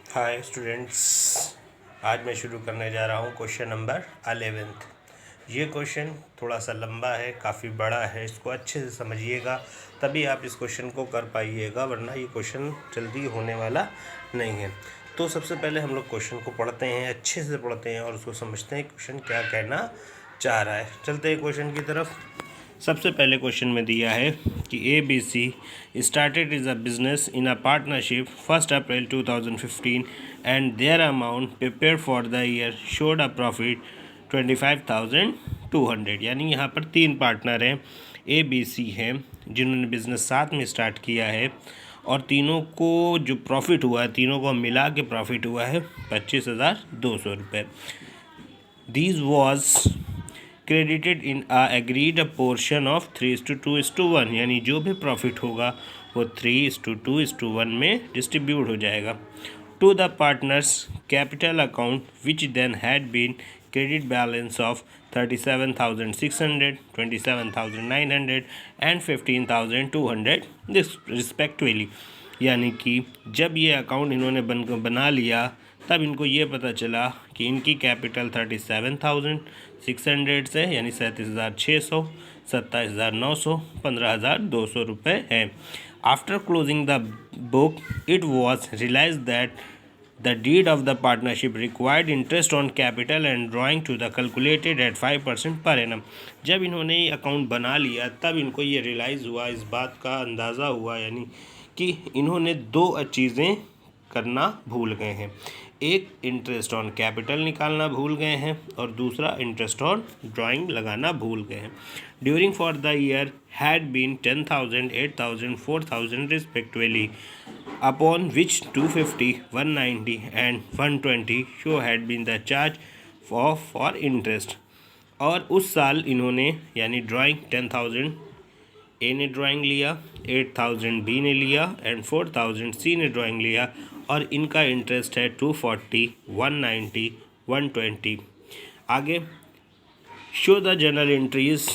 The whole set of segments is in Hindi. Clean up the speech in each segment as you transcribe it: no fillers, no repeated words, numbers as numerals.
हाय स्टूडेंट्स, आज मैं शुरू करने जा रहा हूँ क्वेश्चन नंबर 11th। ये क्वेश्चन थोड़ा सा लंबा है, काफ़ी बड़ा है, इसको अच्छे से समझिएगा तभी आप इस क्वेश्चन को कर पाइएगा, वरना ये क्वेश्चन जल्दी होने वाला नहीं है। तो सबसे पहले हम लोग क्वेश्चन को पढ़ते हैं, अच्छे से पढ़ते हैं और उसको समझते हैं क्वेश्चन क्या कहना चाह रहा है। चलते हैं क्वेश्चन की तरफ। सबसे पहले क्वेश्चन में दिया है कि ABC started as a business in a partnership 1st April 2015 and their amount prepared for the year showed a profit 25,200। यानी यहाँ पर 3 पार्टनर हैं, ABC हैं जिन्होंने बिज़नेस साथ में स्टार्ट किया है और तीनों को जो प्रॉफिट हुआ है, तीनों को मिला के प्रॉफिट हुआ है 25,200 रुपये। These was credited in a agreed a portion of 3:2:1, यानी जो भी प्रॉफिट होगा वो 3:2:1 में डिस्ट्रीब्यूट हो जाएगा to the partners capital account which then had been credit balance of 37,600, 27,900 and 15,200 respectively. यानी कि जब ये अकाउंट इन्होंने बना लिया तब इनको ये पता चला कि इनकी कैपिटल 37,600 से यानी 37,600, 27,900, 15,200 रुपये है। After closing the book it was realise that the deed of the partnership required interest on capital and drawing to the calculated at 5% per annum. जब इन्होंने ये अकाउंट बना लिया तब इनको ये रियलाइज़ हुआ, इस बात का अंदाज़ा हुआ, यानी कि इन्होंने दो चीज़ें करना भूल गए हैं। एक इंटरेस्ट ऑन कैपिटल निकालना भूल गए हैं और दूसरा इंटरेस्ट ऑन ड्राइंग लगाना भूल गए हैं। During for the year had been 10,000, 8,000, 4,000 respectively, upon which 250, 190 and 120 show had been the charge for interest. और उस साल इन्होंने यानी ड्राइंग 10,000 ए ने ड्राइंग लिया, 8,000 बी ने लिया एंड 4,000 सी ने ड्राइंग लिया और इनका इंटरेस्ट है 240, 190, 120। आगे show the general entries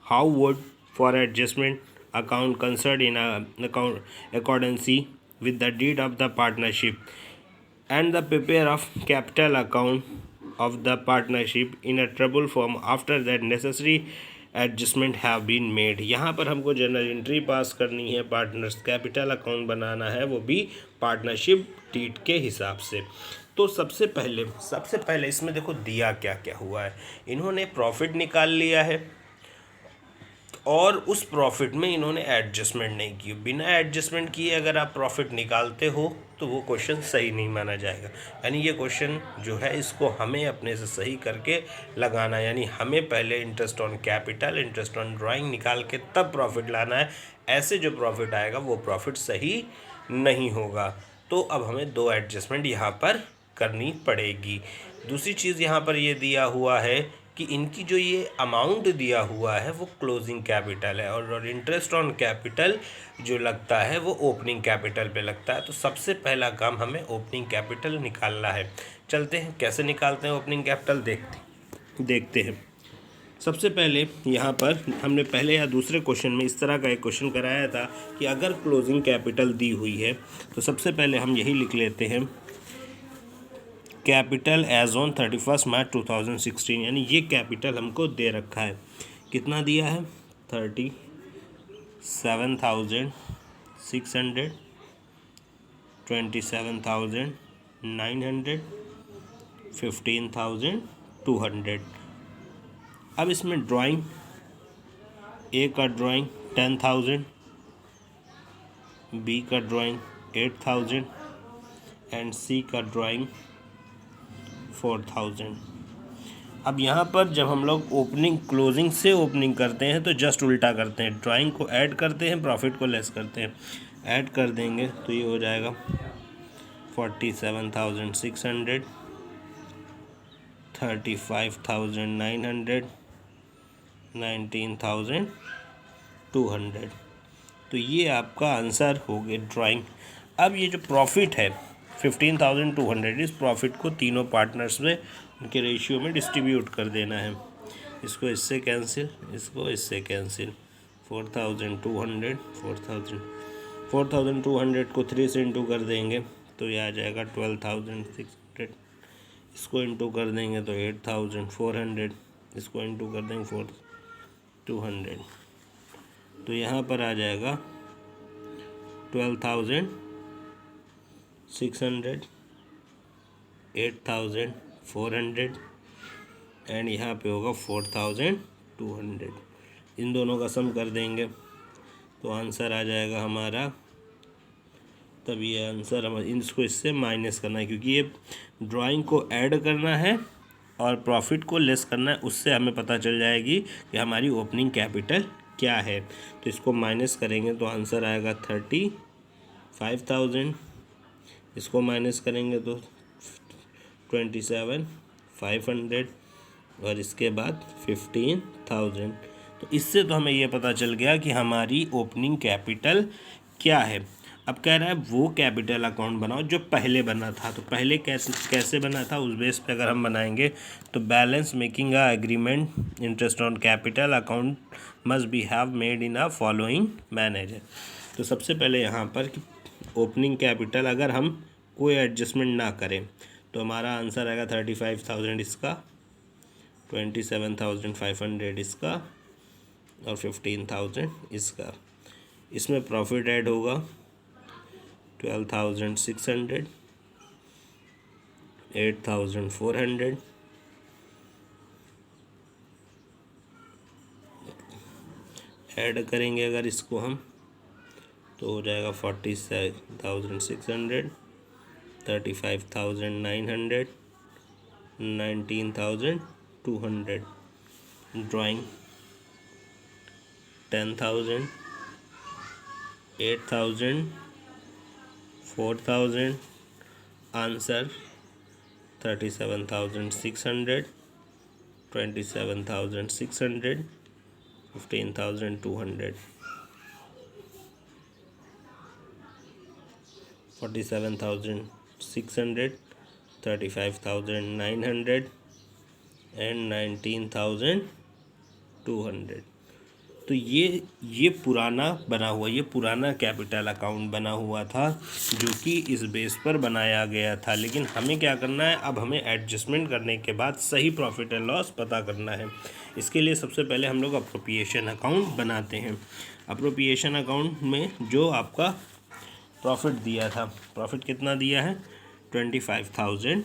how would for adjustment account concern in account accordancy with the deed of the partnership and the prepare of capital account of the partnership in a trouble form after that necessary adjustment have been made। यहाँ पर हमको जनरल एंट्री पास करनी है, पार्टनर्स कैपिटल अकाउंट बनाना है, वो भी पार्टनरशिप डीड के हिसाब से। तो सबसे पहले इसमें देखो दिया क्या क्या हुआ है। इन्होंने प्रॉफिट निकाल लिया है और उस प्रॉफिट में इन्होंने एडजस्टमेंट नहीं की। बिना एडजस्टमेंट किए अगर आप प्रॉफिट निकालते हो तो वो क्वेश्चन सही नहीं माना जाएगा। यानी ये क्वेश्चन जो है इसको हमें अपने से सही करके लगाना, यानी हमें पहले interest on capital, interest on drawing निकाल के तब प्रॉफिट लाना है। ऐसे जो प्रॉफिट आएगा वो प्रॉफिट सही नहीं होगा। तो अब हमें दो एडजस्टमेंट यहाँ पर करनी पड़ेगी। दूसरी चीज़ यहाँ पर ये दिया हुआ है कि इनकी जो ये अमाउंट दिया हुआ है वो क्लोजिंग कैपिटल है और इंटरेस्ट ऑन कैपिटल जो लगता है वो ओपनिंग कैपिटल पे लगता है। तो सबसे पहला काम हमें ओपनिंग कैपिटल निकालना है। चलते हैं कैसे निकालते हैं ओपनिंग कैपिटल, देखते हैं। सबसे पहले यहाँ पर हमने पहले या दूसरे क्वेश्चन में इस तरह का एक क्वेश्चन कराया था कि अगर क्लोजिंग कैपिटल दी हुई है तो सबसे पहले हम यही लिख लेते हैं कैपिटल एज ऑन 31 मार्च 2016। यानी ये कैपिटल हमको दे रखा है, कितना दिया है 37,600, 27,900, 15,200। अब इसमें ड्राइंग, ए का ड्राइंग 10,000, बी का ड्राइंग 8,000 एंड सी का ड्राइंग 4,000। अब यहाँ पर जब हम लोग ओपनिंग क्लोजिंग से ओपनिंग करते हैं तो जस्ट उल्टा करते हैं, ड्राइंग को ऐड करते हैं, प्रॉफिट को लेस करते हैं। ऐड कर देंगे तो ये हो जाएगा 47,600, 35,900, 19,200। तो ये आपका आंसर हो गया ड्राइंग। अब ये जो प्रॉफिट है 15,200, इस प्रॉफिट को तीनों पार्टनर्स में उनके रेशियो में डिस्ट्रीब्यूट कर देना है। इसको इससे कैंसिल, इसको इससे कैंसिल। 4,200 को 3 से इंटू कर देंगे तो ये आ जाएगा 12,600। इसको इंटू कर देंगे तो 8,400। इसको इंटू कर देंगे 200। तो यहाँ पर आ जाएगा 12,600, 8,400 एंड यहाँ पे होगा 4,200। इन दोनों का सम कर देंगे तो आंसर आ जाएगा हमारा। तब ये आंसर हम इसको इससे माइनस करना है, क्योंकि ये ड्राइंग को ऐड करना है और प्रॉफिट को लेस करना है। उससे हमें पता चल जाएगी कि हमारी ओपनिंग कैपिटल क्या है। तो इसको माइनस करेंगे तो आंसर आएगा 35,000। इसको माइनस करेंगे तो 27,500 और इसके बाद 15,000। तो इससे तो हमें ये पता चल गया कि हमारी ओपनिंग कैपिटल क्या है। अब कह रहा है वो कैपिटल अकाउंट बनाओ जो पहले बना था। तो पहले कैसे बना था उस बेस पे अगर हम बनाएंगे तो balance making a agreement interest on capital account must be have made in a following manager. तो सबसे पहले यहाँ पर कि ओपनिंग कैपिटल अगर हम कोई एडजस्टमेंट ना करें तो हमारा आंसर आएगा 35,000 इसका, 27,500 इसका और 15,000 इसका। इसमें प्रॉफिट ऐड होगा 12,600, 8,400 ऐड करेंगे अगर इसको हम तो हो जाएगा 47,600, 35,900, 19,200। ड्राइंग 10,000, 8,000, 4,000। आंसर 37,600, 27,600, 15,200। 47,600, 35,900 एंड 19,200। तो ये पुराना बना हुआ, ये पुराना कैपिटल अकाउंट बना हुआ था जो कि इस बेस पर बनाया गया था। लेकिन हमें क्या करना है, अब हमें एडजस्टमेंट करने के बाद सही प्रॉफिट एंड लॉस पता करना है। इसके लिए सबसे पहले हम लोग अप्रोप्रिएशन अकाउंट बनाते हैं। अप्रोप्रिएशन अकाउंट में जो आपका प्रॉफिट दिया था, प्रॉफिट कितना दिया है 25,000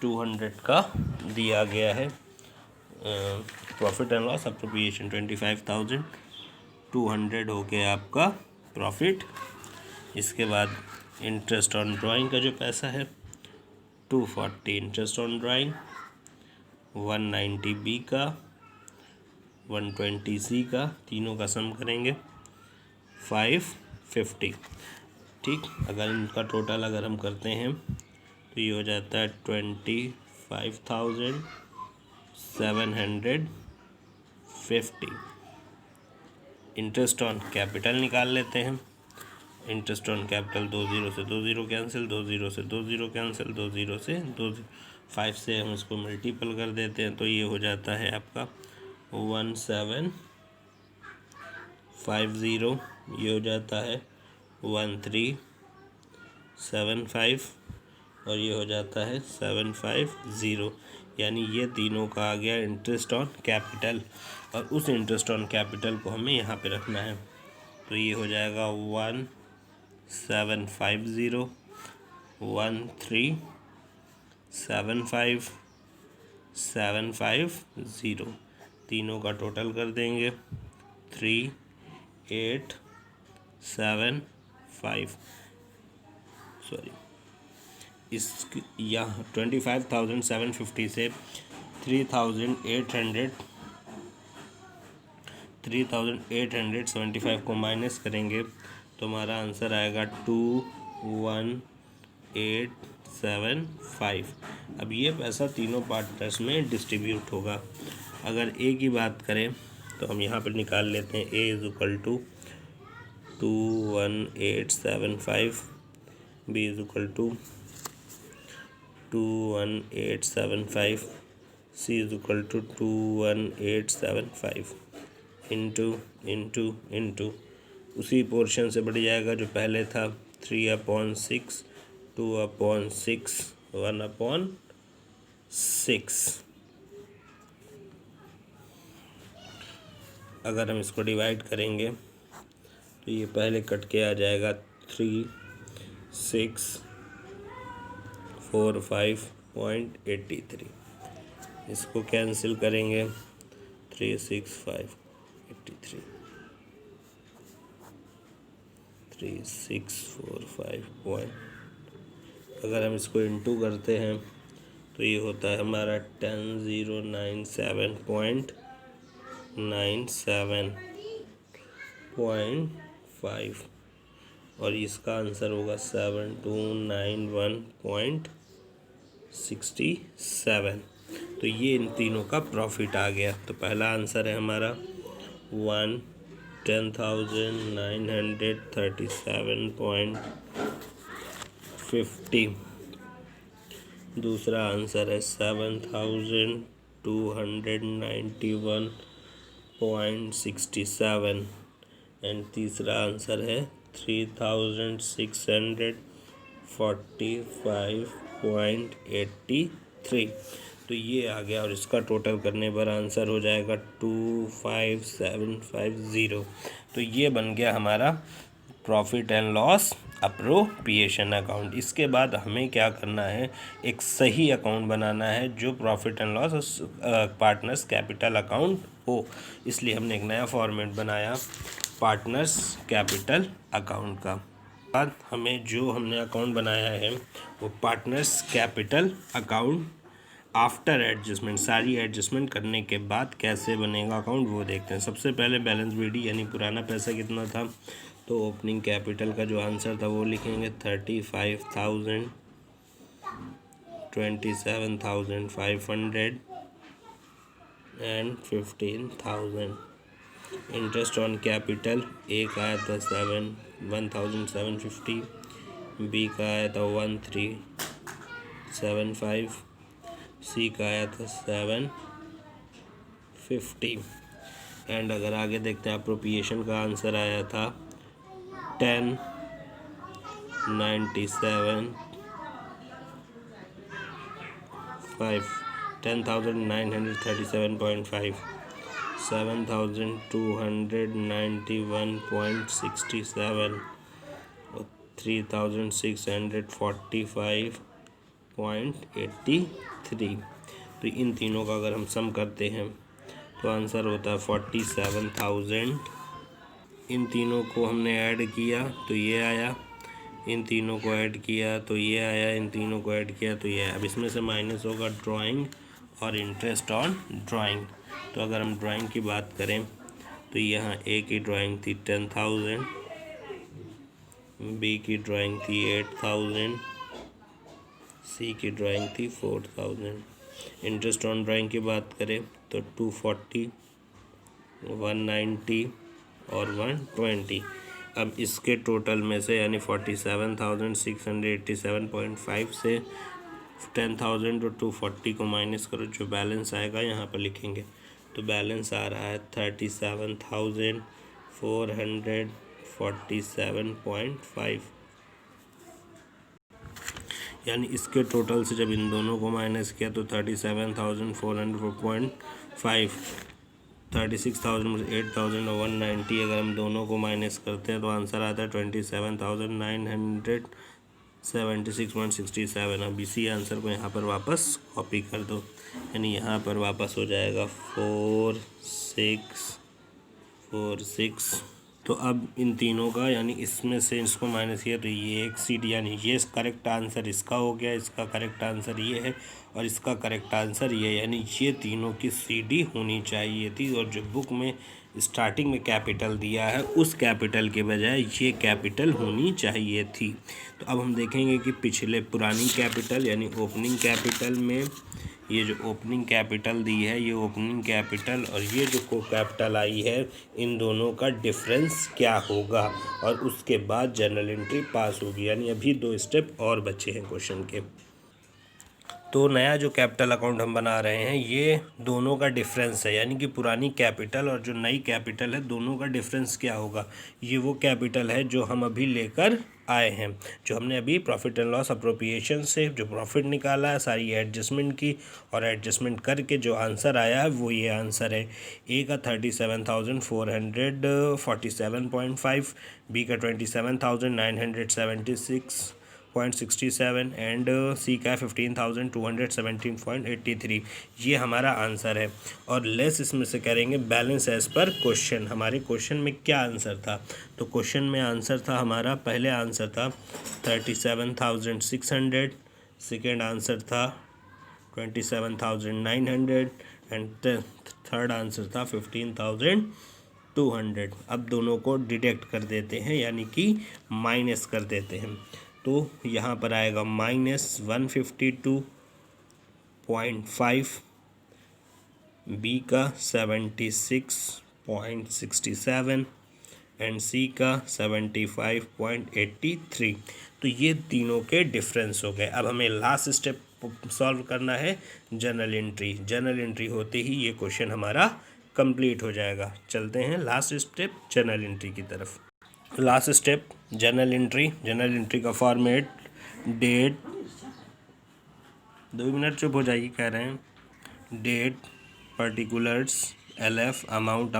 200 का दिया गया है। प्रॉफिट एंड लॉस अप्रोप्रिएशन 25,200 हो गया आपका प्रॉफिट। इसके बाद इंटरेस्ट ऑन ड्राइंग का जो पैसा है 240 इंटरेस्ट ऑन ड्राइंग, 190 बी का, 120 सी का, तीनों का सम करेंगे 550। ठीक, अगर इनका टोटल अगर हम करते हैं तो ये हो जाता है 25,750। इंटरेस्ट ऑन कैपिटल निकाल लेते हैं। इंटरेस्ट ऑन कैपिटल 2 0 से 2 0 कैंसिल, 2 0 से 2 0 कैंसिल, 2 0 से 2 5 से हम इसको मल्टीपल कर देते हैं तो ये हो जाता है आपका 1750। ये हो जाता है 1375 और ये हो जाता है 750। यानी ये तीनों का आ गया इंटरेस्ट ऑन कैपिटल और उस इंटरेस्ट ऑन कैपिटल को हमें यहाँ पे रखना है। तो ये हो जाएगा 1750, 1375, 750। तीनों का टोटल कर देंगे 3875। सॉरी, इस यहाँ 25,750 से 3,875 को माइनस करेंगे तो हमारा आंसर आएगा 21,875। अब ये पैसा तीनों पार्टनर्स में डिस्ट्रीब्यूट होगा। अगर ए की बात करें तो हम यहाँ पर निकाल लेते हैं A is equal to 21,875, B is equal to 21,875, C is equal to 21,875 into उसी पोर्शन से बढ़ जाएगा जो पहले था 3/6, 2/6, 1/6। अगर हम इसको डिवाइड करेंगे तो ये पहले कट के आ जाएगा 3, 6, 4, 5.83। इसको कैंसिल करेंगे 3, 6, 5, 83, 3, 6, 4, 5 अगर हम इसको इंटू करते हैं तो ये होता है हमारा 10,097.97.5 और इसका आंसर होगा 7291.67। तो ये इन तीनों का प्रॉफिट आ गया। तो पहला आंसर है हमारा 10,937.50। दूसरा आंसर है 7,291.67 एंड तीसरा आंसर है 3,645.83। तो ये आ गया और इसका टोटल करने पर आंसर हो जाएगा 25750। तो ये बन गया हमारा profit and loss appropriation account. इसके बाद हमें क्या करना है, एक सही अकाउंट बनाना है जो profit and loss partners capital account हो। इसलिए हमने एक नया फॉर्मेट बनाया पार्टनर्स कैपिटल अकाउंट का। बाद हमें जो हमने अकाउंट बनाया है वो partners capital account after adjustment, सारी एडजस्टमेंट करने के बाद कैसे बनेगा अकाउंट वो देखते हैं। सबसे पहले बैलेंस बीडी यानी पुराना पैसा कितना था, तो ओपनिंग कैपिटल का जो आंसर था वो लिखेंगे 35,000, 27,500 and 15,000। Interest on capital A का आया था 1,750, बी का आया था 1,375, सी का आया था 750 एंड अगर आगे देखते हैं अप्रोप्रिएशन का आंसर आया था 10,937.5, 7,291.67 और 3,645.83। तो इन तीनों का अगर हम सम करते हैं तो आंसर होता है 47,000। इन तीनों को हमने ऐड किया तो ये आया, इन तीनों को ऐड किया तो ये आया, इन तीनों को ऐड किया तो ये आया। अब इसमें से माइनस होगा ड्राइंग और इंटरेस्ट ऑन ड्राइंग। तो अगर हम ड्राइंग की बात करें तो यहाँ ए की ड्राइंग थी 10,000, बी की ड्राइंग थी 8,000, सी की ड्राइंग थी 4,000। इंटरेस्ट ऑन ड्राइंग की बात करें तो 240, 190 और 120। अब इसके टोटल में से यानी 47,687.5 से 10,000 और 240 को माइनस करो, जो बैलेंस आएगा यहाँ पर लिखेंगे। तो बैलेंस आ रहा है 37,447.5 यानी इसके टोटल से जब इन दोनों को माइनस किया तो 37,404.5, 36,000, 8,000 और 190 अगर हम दोनों को माइनस करते हैं तो आंसर आता है 27,976.67। अब इसी आंसर को यहाँ पर वापस कॉपी कर दो, यानी यहाँ पर वापस हो जाएगा 4,646। तो अब इन तीनों का यानी इसमें से इसको माइनस किया तो ये एक्सीड, यानी ये करेक्ट आंसर इसका हो गया, इसका करेक्ट आंसर ये है और इसका करेक्ट आंसर ये, यानी ये तीनों की सीडी होनी चाहिए थी। और जो बुक में स्टार्टिंग में कैपिटल दिया है उस कैपिटल के बजाय ये कैपिटल होनी चाहिए थी। तो अब हम देखेंगे कि पिछले पुरानी कैपिटल यानी ओपनिंग कैपिटल में ये जो ओपनिंग कैपिटल दी है, ये ओपनिंग कैपिटल और ये जो को कैपिटल आई है, इन दोनों का डिफरेंस क्या होगा और उसके बाद जनरल एंट्री पास होगी। यानी अभी 2 स्टेप और बचे हैं क्वेश्चन के। तो नया जो कैपिटल अकाउंट हम बना रहे हैं ये दोनों का डिफरेंस है, यानी कि पुरानी कैपिटल और जो नई कैपिटल है दोनों का डिफरेंस क्या होगा। ये वो कैपिटल है जो हम अभी लेकर आए हैं, जो हमने अभी प्रॉफिट एंड लॉस अप्रोप्रिएशन से जो प्रॉफिट निकाला है, सारी एडजस्टमेंट की और एडजस्टमेंट करके जो आंसर आया है वो ये आंसर है। ए का 37,447.5, बी का 27,976.67 एंड सी का 15,217.83। ये हमारा आंसर है। और लेस इसमें से करेंगे बैलेंस एज पर क्वेश्चन। हमारे क्वेश्चन में क्या आंसर था, तो क्वेश्चन में आंसर था हमारा, पहले आंसर था 37,600, सेकेंड आंसर था 27,900 एंड थर्ड आंसर था 15,200। अब दोनों को डिडक्ट कर देते हैं, यानी कि माइनस कर देते हैं। तो यहाँ पर आएगा -152.5, बी का 76.67 एंड सी का 75.83। तो ये तीनों के डिफरेंस हो गए। अब हमें लास्ट स्टेप सॉल्व करना है, जनरल एंट्री। जनरल एंट्री होते ही ये क्वेश्चन हमारा कंप्लीट हो जाएगा। चलते हैं लास्ट स्टेप जनरल एंट्री की तरफ। Last step general entry. General entry का फॉर्मेट डेट, 2 मिनट चुप हो जाइए कह रहे हैं, डेट, पर्टिकुलर्स, LF, अमाउंट।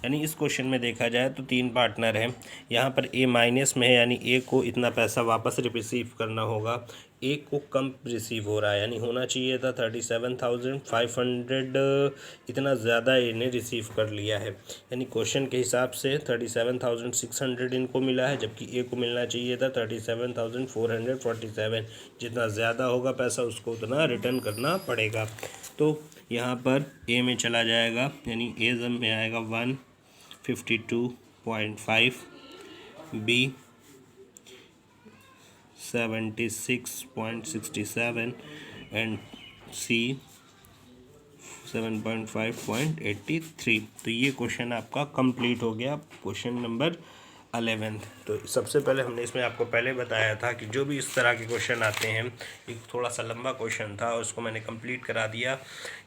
यानी इस क्वेश्चन में देखा जाए तो 3 पार्टनर हैं। यहाँ पर ए माइनस में है, यानी ए को इतना पैसा वापस रिसीव करना होगा। ए को कम रिसीव हो रहा है, यानी होना चाहिए था 37,500, इतना ज़्यादा ए ने रिसीव कर लिया है। यानी क्वेश्चन के हिसाब से 37,600 इनको मिला है, जबकि ए को मिलना चाहिए था 37,447। जितना ज़्यादा होगा पैसा उसको उतना रिटर्न करना पड़ेगा। तो यहाँ पर ए में चला जाएगा, यानी ए जम में आएगा 152.5, बी 76.67 एंड सी 7.5.83। तो ये क्वेश्चन आपका कंप्लीट हो गया, क्वेश्चन नंबर 11। तो सबसे पहले हमने इसमें आपको पहले बताया था कि जो भी इस तरह के क्वेश्चन आते हैं, एक थोड़ा सा लंबा क्वेश्चन था और उसको मैंने कंप्लीट करा दिया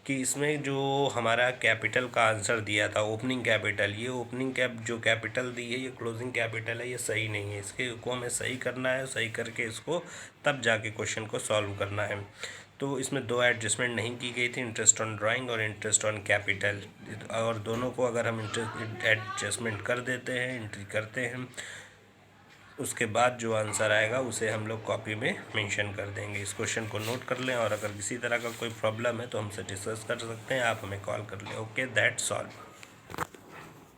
कि इसमें जो हमारा कैपिटल का आंसर दिया था ओपनिंग कैपिटल, ये ओपनिंग जो कैपिटल दी है ये क्लोजिंग कैपिटल है, ये सही नहीं है। इसके को हमें सही करना है, सही करके इसको तब जाके क्वेश्चन को सॉल्व करना है। तो इसमें 2 एडजस्टमेंट नहीं की गई थी, इंटरेस्ट ऑन ड्राइंग और इंटरेस्ट ऑन कैपिटल, और दोनों को अगर हम एडजस्टमेंट कर देते हैं, एंट्री करते हैं, उसके बाद जो आंसर आएगा उसे हम लोग कॉपी में मेंशन कर देंगे। इस क्वेश्चन को नोट कर लें और अगर किसी तरह का कोई प्रॉब्लम है तो हमसे डिस्कस कर सकते हैं, आप हमें कॉल कर लें। Okay, that's all.